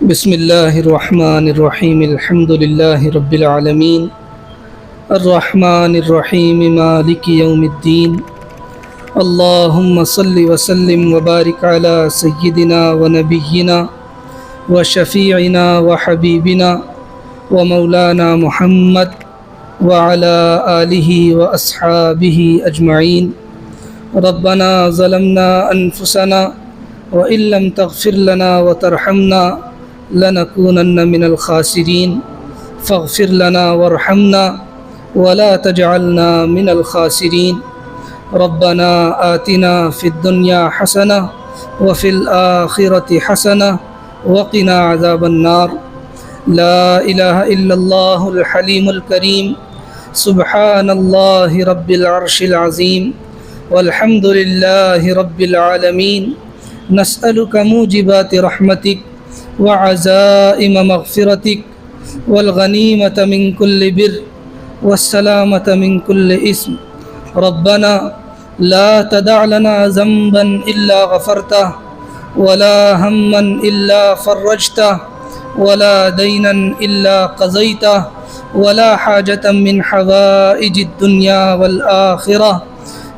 بسم اللہ الرحمن الرحیم الحمد للہ رب العالمین الرحمن الرحیم مالک یوم الدین اللہم صل وسلم وبارک علی سیدنا ونبینا وشفیعنا وحبیبنا ومولانا محمد وعلی آلہ واصحابہ اجمعین ربنا ظلمنا انفسنا وإن لم تغفر لنا وترحمنا لنكونن من الخاسرين فاغفر لنا وارحمنا ولا تجعلنا من الخاسرين ربنا آتنا في الدنيا حسنة وفي الآخرة حسنة وقنا عذاب النار لا إله إلا الله الحليم الكريم سبحان الله رب العرش العظيم والحمد لله رب العالمين نسألك موجبات رحمتك وعزائم مغفرتك والغنيمة من كل بر والسلامة من كل إثم ربنا لا تدع لنا ذنبا إلا غفرته ولا هما إلا فرجته ولا دينا إلا قضيته ولا حاجة من حوائج الدنيا والآخرة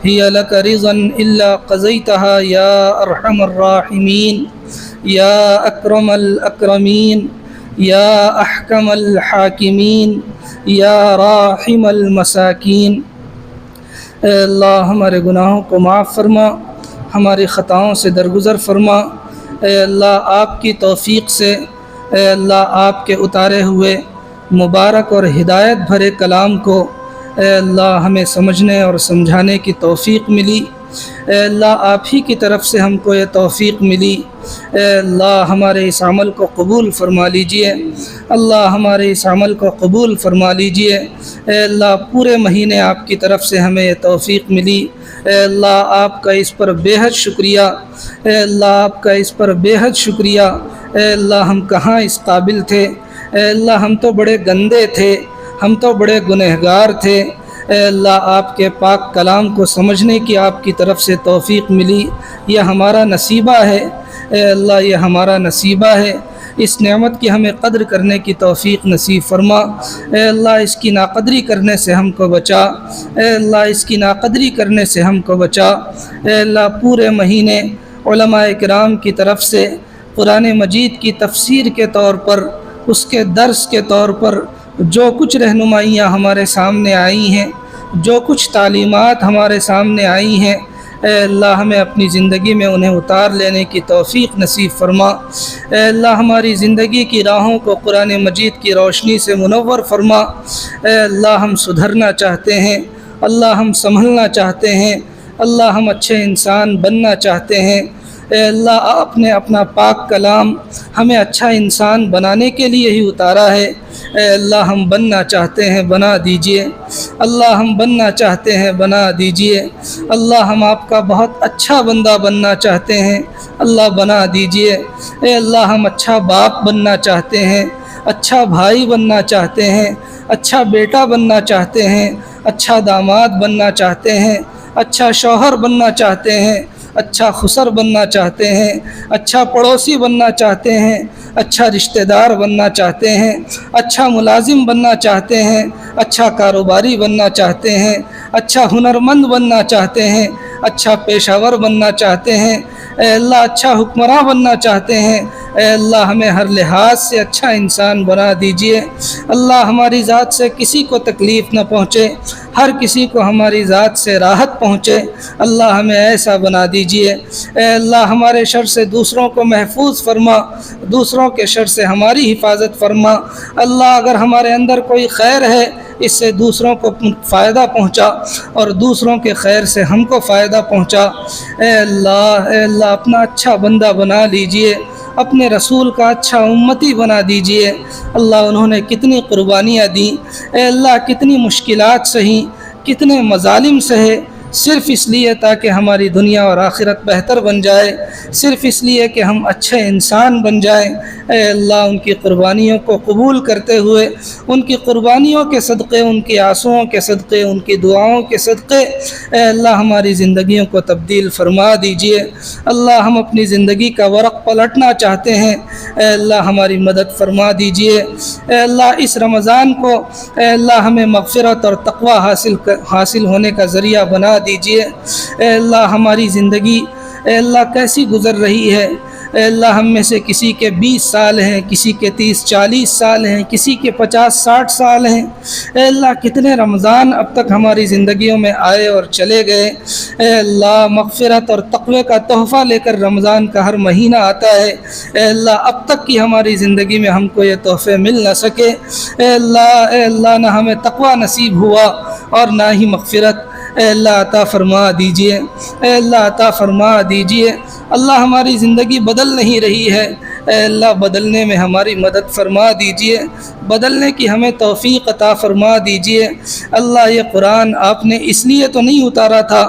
هي لك رضا إلا قضيتها يا أرحم الراحمين يا أكرم الأكرمين يا أحكم الحاكمين يا راحم المساكين اے اللہ ہمارے گناہوں کو معاف فرما، ہماری خطاؤں سے درگزر فرما۔ اے اللہ آپ کی توفیق سے، اے اللہ آپ کے اتارے ہوئے مبارک اور ہدایت بھرے کلام کو اے اللہ ہمیں سمجھنے اور سمجھانے کی توفیق ملی۔ اے اللہ آپ ہی کی طرف سے ہم کو یہ توفیق ملی۔ اے اللہ ہمارے اس عمل کو قبول فرما لیجئے، اللہ ہمارے اس عمل کو قبول فرما لیجئے۔ اے اللہ پورے مہینے آپ کی طرف سے ہمیں یہ توفیق ملی۔ اے اللہ آپ کا اس پر بے حد شکریہ، اے اللہ آپ کا اس پر بے حد شکریہ۔ اے اللہ ہم کہاں اس قابل تھے، اے اللہ ہم تو بڑے گندے تھے، ہم تو بڑے گنہگار تھے۔ اے اللہ آپ کے پاک کلام کو سمجھنے کی آپ کی طرف سے توفیق ملی، یہ ہمارا نصیبہ ہے۔ اے اللہ یہ ہمارا نصیبہ ہے، اس نعمت کی ہمیں قدر کرنے کی توفیق نصیب فرما۔ اے اللہ اس کی ناقدری کرنے سے ہم کو بچا، اے اللہ اس کی ناقدری کرنے سے ہم کو بچا۔ اے اللہ پورے مہینے علماء کرام کی طرف سے قرآن مجید کی تفسیر کے طور پر، اس کے درس کے طور پر جو کچھ رہنمائیاں ہمارے سامنے آئی ہیں، جو کچھ تعلیمات ہمارے سامنے آئی ہیں، اے اللہ ہمیں اپنی زندگی میں انہیں اتار لینے کی توفیق نصیب فرما۔ اے اللہ ہماری زندگی کی راہوں کو قرآن مجید کی روشنی سے منور فرما۔ اے اللہ ہم سدھرنا چاہتے ہیں، اللہ ہم سنبھلنا چاہتے ہیں، اللہ ہم اچھے انسان بننا چاہتے ہیں۔ اے اللہ آپ نے اپنا پاک کلام ہمیں اچھا انسان بنانے کے لیے ہی اتارا ہے۔ اے اللہ ہم بننا چاہتے ہیں، بنا دیجئے۔ اللہ ہم بننا چاہتے ہیں، بنا دیجئے۔ اللہ ہم آپ کا بہت اچھا بندہ بننا چاہتے ہیں، اللہ بنا دیجئے۔ اے اللہ ہم اچھا باپ بننا چاہتے ہیں، اچھا بھائی بننا چاہتے ہیں، اچھا بیٹا بننا چاہتے ہیں، اچھا داماد بننا چاہتے ہیں، اچھا شوہر بننا چاہتے ہیں، اچھا خسر بننا چاہتے ہیں، اچھا پڑوسی بننا چاہتے ہیں، اچھا رشتہ دار بننا چاہتے ہیں، اچھا ملازم بننا چاہتے ہیں، اچھا کاروباری بننا چاہتے ہیں، اچھا ہنرمند بننا چاہتے ہیں، اچھا پیشہ ور بننا چاہتے ہیں۔ اے اللہ اچھا حکمراں بننا چاہتے ہیں۔ اے اللہ ہمیں ہر لحاظ سے اچھا انسان بنا دیجئے۔ اللہ ہماری ذات سے کسی کو تکلیف نہ پہنچے، ہر کسی کو ہماری ذات سے راحت پہنچے، اللہ ہمیں ایسا بنا دیجئے۔ اے اللہ ہمارے شر سے دوسروں کو محفوظ فرما، دوسروں کے شر سے ہماری حفاظت فرما۔ اللہ اگر ہمارے اندر کوئی خیر ہے، اس سے دوسروں کو فائدہ پہنچا اور دوسروں کے خیر سے ہم کو فائدہ پہنچا۔ اے اللہ اپنا اچھا بندہ بنا لیجئے، اپنے رسول کا اچھا امتی بنا دیجئے۔ اللہ انہوں نے کتنی قربانیاں دیں، اے اللہ کتنی مشکلات سہیں، کتنے مظالم سہے، صرف اس لیے تاکہ ہماری دنیا اور آخرت بہتر بن جائے، صرف اس لیے کہ ہم اچھے انسان بن جائیں۔ اے اللہ ان کی قربانیوں کو قبول کرتے ہوئے، ان کی قربانیوں کے صدقے، ان کی آنسوؤں کے صدقے، ان کی دعاؤں کے صدقے اے اللہ ہماری زندگیوں کو تبدیل فرما دیجئے۔ اللہ ہم اپنی زندگی کا ورق پلٹنا چاہتے ہیں، اے اللہ ہماری مدد فرما دیجئے۔ اے اللہ اس رمضان کو اے اللہ ہمیں مغفرت اور تقوی حاصل ہونے کا ذریعہ بنا دیجئے۔ اے اللہ ہماری زندگی اے اللہ کیسی گزر رہی ہے؟ اے اللہ ہم میں سے کسی کے 20 سال ہیں، کسی کے 30-40 سال ہیں، کسی کے 50-60 سال ہیں۔ اے اللہ کتنے رمضان اب تک ہماری زندگیوں میں آئے اور چلے گئے۔ اے اللہ مغفرت اور تقوی کا تحفہ لے کر رمضان کا ہر مہینہ آتا ہے۔ اے اللہ اب تک کی ہماری زندگی میں ہم کو یہ تحفے مل نہ سکے۔ اے اللہ نہ ہمیں تقوی نصیب ہوا اور نہ ہی مغفرت۔ اے اللہ عطا فرما دیجئے، اے اللہ عطا فرما دیجئے۔ اللہ ہماری زندگی بدل نہیں رہی ہے، اے اللہ بدلنے میں ہماری مدد فرما دیجئے، بدلنے کی ہمیں توفیق عطا فرما دیجئے۔ اللہ یہ قرآن آپ نے اس لیے تو نہیں اتارا تھا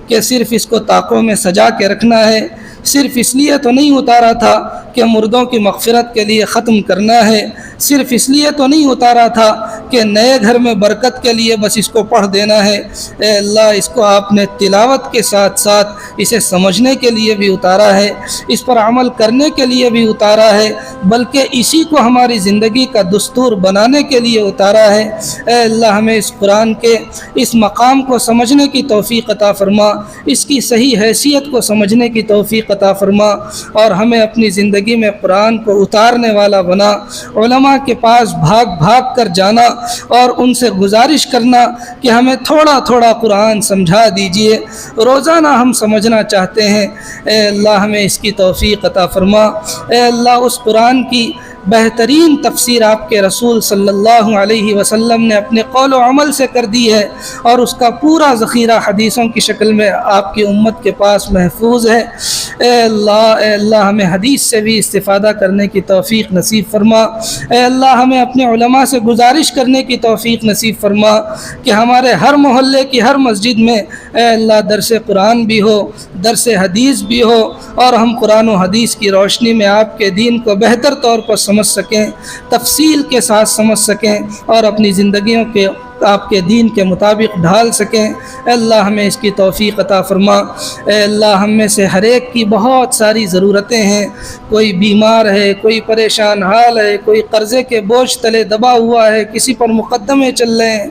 کہ صرف اس کو طاقوں میں سجا کے رکھنا ہے، صرف اس لیے تو نہیں اتارا تھا کہ مردوں کی مغفرت کے لیے ختم کرنا ہے، صرف اس لیے تو نہیں اتارا تھا کہ نئے گھر میں برکت کے لیے بس اس کو پڑھ دینا ہے۔ اے اللہ اس کو آپ نے تلاوت کے ساتھ ساتھ اسے سمجھنے کے لیے بھی اتارا ہے، اس پر عمل کرنے کے لیے بھی اتارا ہے، بلکہ اسی کو ہماری زندگی کا دستور بنانے کے لیے اتارا ہے۔ اے اللہ ہمیں اس قرآن کے اس مقام کو سمجھنے کی توفیق عطا فرما، اس کی صحیح حیثیت کو سمجھنے کی توفیق عطا فرما، اور ہمیں اپنی زندگی میں قرآن کو اتارنے والا بنا۔ علماء کے پاس بھاگ بھاگ کر جانا اور ان سے گزارش کرنا کہ ہمیں تھوڑا تھوڑا قرآن سمجھا دیجئے، روزانہ ہم سمجھنا چاہتے ہیں۔ اے اللہ ہمیں اس کی توفیق عطا فرما۔ اے اللہ اس قرآن کی بہترین تفسیر آپ کے رسول صلی اللہ علیہ وسلم نے اپنے قول و عمل سے کر دی ہے، اور اس کا پورا ذخیرہ حدیثوں کی شکل میں آپ کی امت کے پاس محفوظ ہے۔ اے اللہ ہمیں حدیث سے بھی استفادہ کرنے کی توفیق نصیب فرما۔ اے اللہ ہمیں اپنے علماء سے گزارش کرنے کی توفیق نصیب فرما کہ ہمارے ہر محلے کی ہر مسجد میں اے اللہ درس قرآن بھی ہو، درس حدیث بھی ہو، اور ہم قرآن و حدیث کی روشنی میں آپ کے دین کو بہتر طور پر سمجھ سکیں، تفصیل کے ساتھ سمجھ سکیں، اور اپنی زندگیوں کے آپ کے دین کے مطابق ڈھال سکیں۔ اے اللہ ہمیں اس کی توفیق عطا فرما۔ اے اللہ ہم میں سے ہر ایک کی بہت ساری ضرورتیں ہیں، کوئی بیمار ہے، کوئی پریشان حال ہے، کوئی قرضے کے بوجھ تلے دبا ہوا ہے، کسی پر مقدمے چل رہے ہیں۔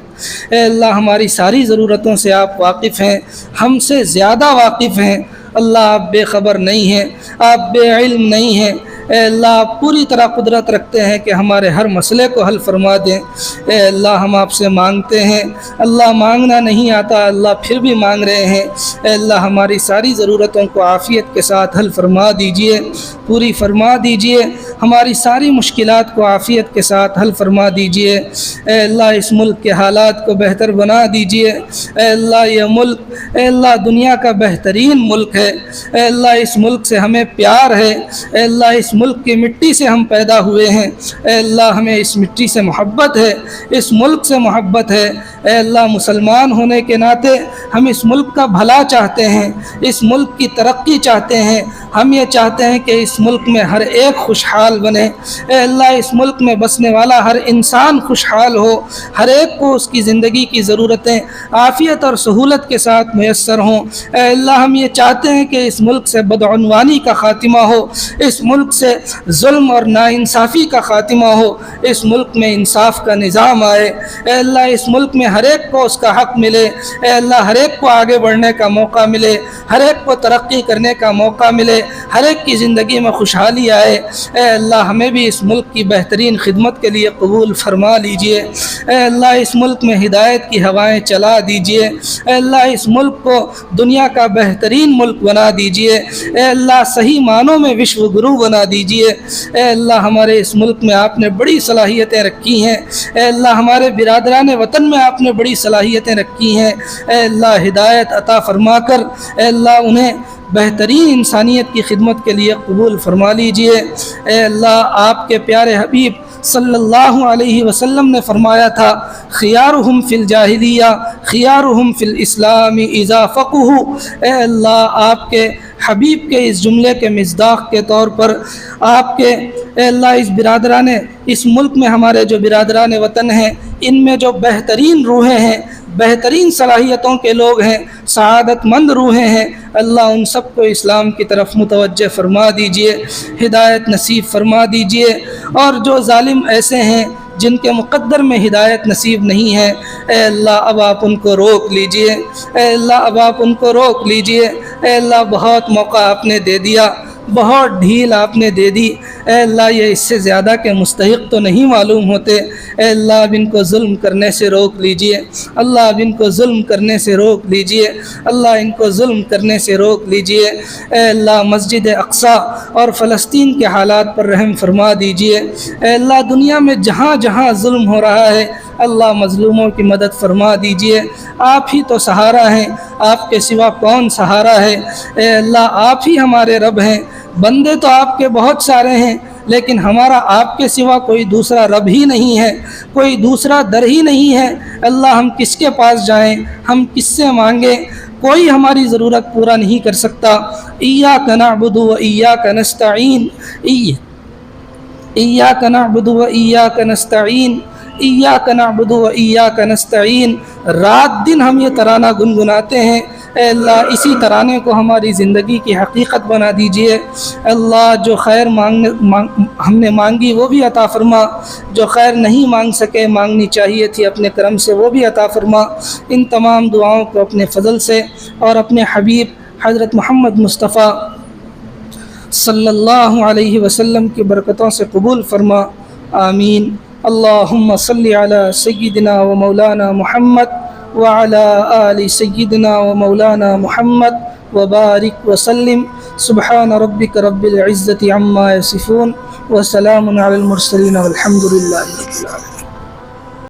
اے اللہ ہماری ساری ضرورتوں سے آپ واقف ہیں، ہم سے زیادہ واقف ہیں۔ اللہ آپ بے خبر نہیں ہیں، آپ بے علم نہیں ہیں۔ اے اللہ آپ پوری طرح قدرت رکھتے ہیں کہ ہمارے ہر مسئلے کو حل فرما دیں۔ اے اللہ ہم آپ سے مانگتے ہیں، اللہ مانگنا نہیں آتا، اللہ پھر بھی مانگ رہے ہیں۔ اے اللہ ہماری ساری ضرورتوں کو عافیت کے ساتھ حل فرما دیجئے، پوری فرما دیجئے، ہماری ساری مشکلات کو عافیت کے ساتھ حل فرما دیجئے۔ اے اللہ اس ملک کے حالات کو بہتر بنا دیجئے۔ اے اللہ یہ ملک اے اللہ دنیا کا بہترین ملک ہے۔ اے اللہ اس ملک سے ہمیں پیار ہے۔ اے اللہ اس ملک کی مٹی سے ہم پیدا ہوئے ہیں۔ اے اللہ ہمیں اس مٹی سے محبت ہے، اس ملک سے محبت ہے۔ اے اللہ مسلمان ہونے کے ناطے ہم اس ملک کا بھلا چاہتے ہیں، اس ملک کی ترقی چاہتے ہیں۔ ہم یہ چاہتے ہیں کہ اس ملک میں ہر ایک خوشحال بنے۔ اے اللہ اس ملک میں بسنے والا ہر انسان خوشحال ہو، ہر ایک کو اس کی زندگی کی ضرورتیں عافیت اور سہولت کے ساتھ میسر ہوں۔ اے اللہ ہم یہ چاہتے ہیں کہ اس ملک سے بدعنوانی کا خاتمہ ہو، اس ملک سے ظلم اور ناانصافی کا خاتمہ ہو، اس ملک میں انصاف کا نظام آئے۔ اے اللہ اس ملک میں ہر ایک کو اس کا حق ملے۔ اے اللہ ہر ایک کو آگے بڑھنے کا موقع ملے، ہر ایک کو ترقی کرنے کا موقع ملے، ہر ایک کی زندگی میں خوشحالی آئے۔ اے اللہ ہمیں بھی اس ملک کی بہترین خدمت کے لیے قبول فرما لیجئے۔ اے اللہ اس ملک میں ہدایت کی ہوائیں چلا دیجئے۔ اے اللہ اس ملک کو دنیا کا بہترین ملک بنا دیجئے۔ اے اللہ صحیح معنوں میں وشو گرو بنا دیجئے۔ اے اللہ ہمارے اس ملک میں آپ نے بڑی صلاحیتیں رکھی ہیں۔ اے اللہ ہمارے برادران وطن میں آپ نے بڑی صلاحیتیں رکھی ہیں۔ اے اللہ ہدایت عطا فرما کر اے اللہ انہیں بہترین انسانیت کی خدمت کے لیے قبول فرما لیجئے۔ اے اللہ آپ کے پیارے حبیب صلی اللہ علیہ وسلم نے فرمایا تھا خیارہم فی الجاہلیہ خیارہم فی الاسلام اذا فقہوا۔ اے اللہ آپ کے حبیب کے اس جملے کے مصداق کے طور پر آپ کے اے اللہ اس ملک میں ہمارے جو برادران وطن ہیں، ان میں جو بہترین روحیں ہیں، بہترین صلاحیتوں کے لوگ ہیں، سعادت مند روحیں ہیں، اللہ ان سب کو اسلام کی طرف متوجہ فرما دیجئے، ہدایت نصیب فرما دیجئے۔ اور جو ظالم ایسے ہیں جن کے مقدر میں ہدایت نصیب نہیں ہے، اے اللہ اب آپ ان کو روک لیجئے، اے اللہ اب آپ ان کو روک لیجئے۔ اے اللہ بہت موقع آپ نے دے دیا، بہت ڈھیل آپ نے دے دی، اے اللہ یہ اس سے زیادہ کے مستحق تو نہیں معلوم ہوتے، اے اللہ اب ان کو ظلم کرنے سے روک لیجئے، اللہ اب ان کو ظلم کرنے سے روک لیجئے، اللہ ان کو ظلم کرنے سے روک لیجئے۔ اے اللہ مسجد اقصیٰ اور فلسطین کے حالات پر رحم فرما دیجئے۔ اے اللہ دنیا میں جہاں جہاں ظلم ہو رہا ہے، اللہ مظلوموں کی مدد فرما دیجئے۔ آپ ہی تو سہارا ہیں، آپ کے سوا کون سہارا ہے؟ اے اللہ آپ ہی ہمارے رب ہیں، بندے تو آپ کے بہت سارے ہیں، لیکن ہمارا آپ کے سوا کوئی دوسرا رب ہی نہیں ہے، کوئی دوسرا در ہی نہیں ہے۔ اللہ ہم کس کے پاس جائیں، ہم کس سے مانگیں؟ کوئی ہماری ضرورت پورا نہیں کر سکتا۔ ایاک نعبد و ایاک نستعین، ایاک نعبد و ایاک نستعین، ایاک نعبد و ایاک نستعین۔ رات دن ہم یہ ترانہ گنگناتے ہیں، اے اللہ اسی ترانے کو ہماری زندگی کی حقیقت بنا دیجئے۔ اللہ جو خیر ہم نے مانگی وہ بھی عطا فرما، جو خیر نہیں مانگ سکے مانگنی چاہیے تھی اپنے کرم سے وہ بھی عطا فرما۔ ان تمام دعاؤں کو اپنے فضل سے اور اپنے حبیب حضرت محمد مصطفیٰ صلی اللہ علیہ وسلم کی برکتوں سے قبول فرما، آمین۔ اللہم صلی علی سیدنا و مولانا محمد وعلی آل سیدنا و مولانا محمد وبارک وسلم۔ سبحان ربک رب العزت عما یصفون وسلام علی المرسلین والحمد للہ رب العالمین۔